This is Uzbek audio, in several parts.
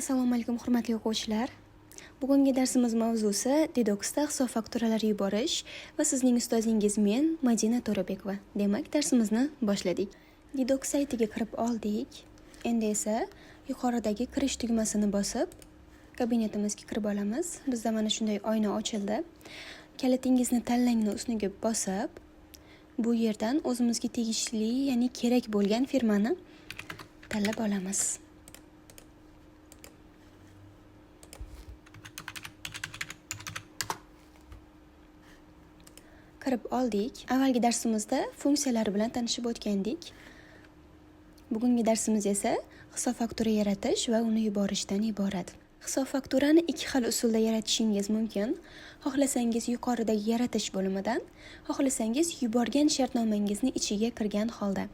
Assalomu alaykum hurmatli o'quvchilar. Bugungi darsimiz mavzusi Didoxda hisob fakturalari yuborish va sizning ustozingiz men Madina To'rabekova. Demak, darsimizni boshladik. Didox saytiga kirib oldik. Endi esa yuqoridagi kirish tugmasini bosib kabinetimizga kirib olamiz. Bizda mana shunday oyna ochildi. Kalitingizni tanlangni ustiga bosib, bu yerdan o'zimizga tegishli, ya'ni kerak bo'lgan firmani tanlab olamiz. Kirib oldik. Avvalgi darsimizda funksiyalar bilan tanishib o'tgandik. Bugungi darsimiz esa hisob faktura yaratish va uni yuborishdan iborat. Hisob fakturani ikki xil usulda yaratishingiz mumkin. Xohlasangiz yuqoridagi yaratish bo'limidan, xohlasangiz yuborgan shartnomangizni ichiga kirgan holda.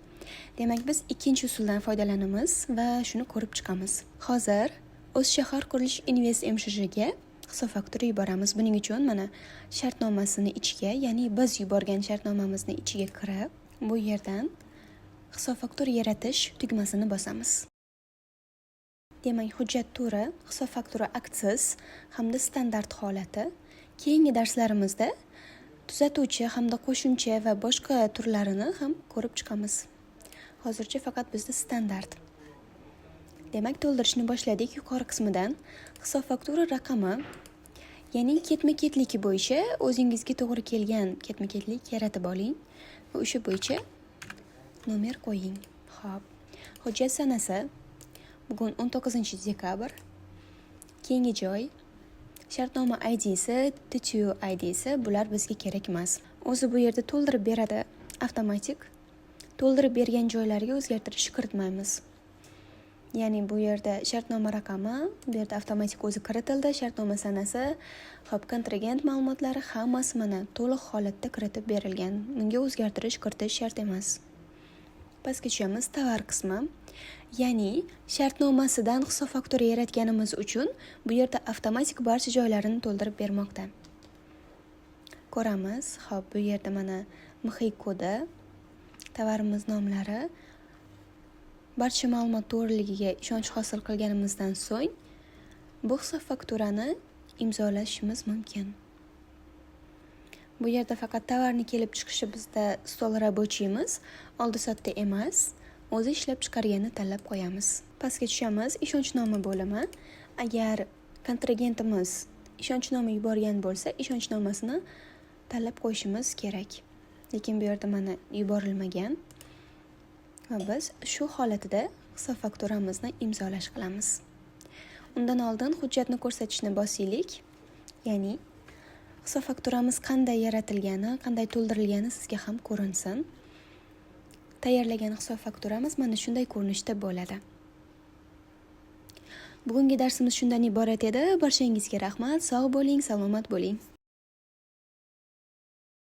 Demak, biz ikkinchi usuldan foydalanamiz va shuni ko'rib chiqamiz. Hozir O'zshahar qurilish invest MSHga hisob faktura yuboramiz. Buning uchun mana shartnomasini ichiga, ya'ni biz yuborgan shartnomamizni ichiga kirib, bu yerdan hisob faktura yaratish tugmasini bosamiz. Demak, hujjat turi, hisob faktura aksiz hamda standart holati. Keyingi darslarimizda tuzatuvchi hamda qo'shimcha va boshqa turlarini ham ko'rib chiqamiz. Hozircha faqat bizda standart. Demak, to'ldirishni boshladik. Yuqori qismidan hisob faktura raqami, ya'ni ketma-ketligi bo'yicha o'zingizga to'g'ri kelgan ketma-ketlik yaratib oling va o'sha bo'yicha nomer qo'ying. Xo'p. Hujjat sanasi bugun 19-dekabr. Keyingi joy shartnoma ID'si, TTU ID'si, bular bizga kerak emas. O'zi bu yerda to'ldirib beradi avtomatik. To'ldirib bergan joylarga o'zgartirish kiritmaymiz. Ya'ni bu yerda shartnoma raqami, bu yerda avtomatik o'zi kiritildi, shartnoma sanasi, hop, kontragent ma'lumotlari hammasi mana to'liq holatda kiritib berilgan. Bunga o'zgartirish kiritish shart emas. Pastga tushamiz, tovar qismi. Ya'ni shartnomasidan hisob faktura yaratganimiz uchun bu yerda avtomatik barcha joylarini to'ldirib bermoqda. Ko'ramiz. Hop, bu yerda mana MXI kodi, tovarimiz nomlari, barcha ma'lumot to'g'riligiga ishonch hosil qilganimizdan so'ng bu hisob fakturani imzolashimiz mumkin. Bu yerda faqat tovarni kelib chiqishi bizda stol rabochiyimiz, oldi sotda emas, o'zi ishlab chiqarganini tanlab qo'yamiz. Pastga tushamiz, ishonchnoma bo'limi. Agar kontragentimiz ishonchnoma yuborgan bo'lsa, ishonchnomasini tanlab qo'yishimiz kerak. Lekin bu yerda mana yuborilmagan. Va biz shu holatida hisob fakturamizni imzolash qilamiz. Undan oldin hujjatni ko'rsatishni bosaylik. Ya'ni hisob fakturamiz qanday yaratilgani, qanday to'ldirilgani sizga ham ko'rinsin. Tayyorlagan hisob fakturamiz mana shunday ko'rinishda bo'ladi. Bugungi darsimiz shundan iborat edi. Barchangizga rahmat. Sog' bo'ling, salomat bo'ling.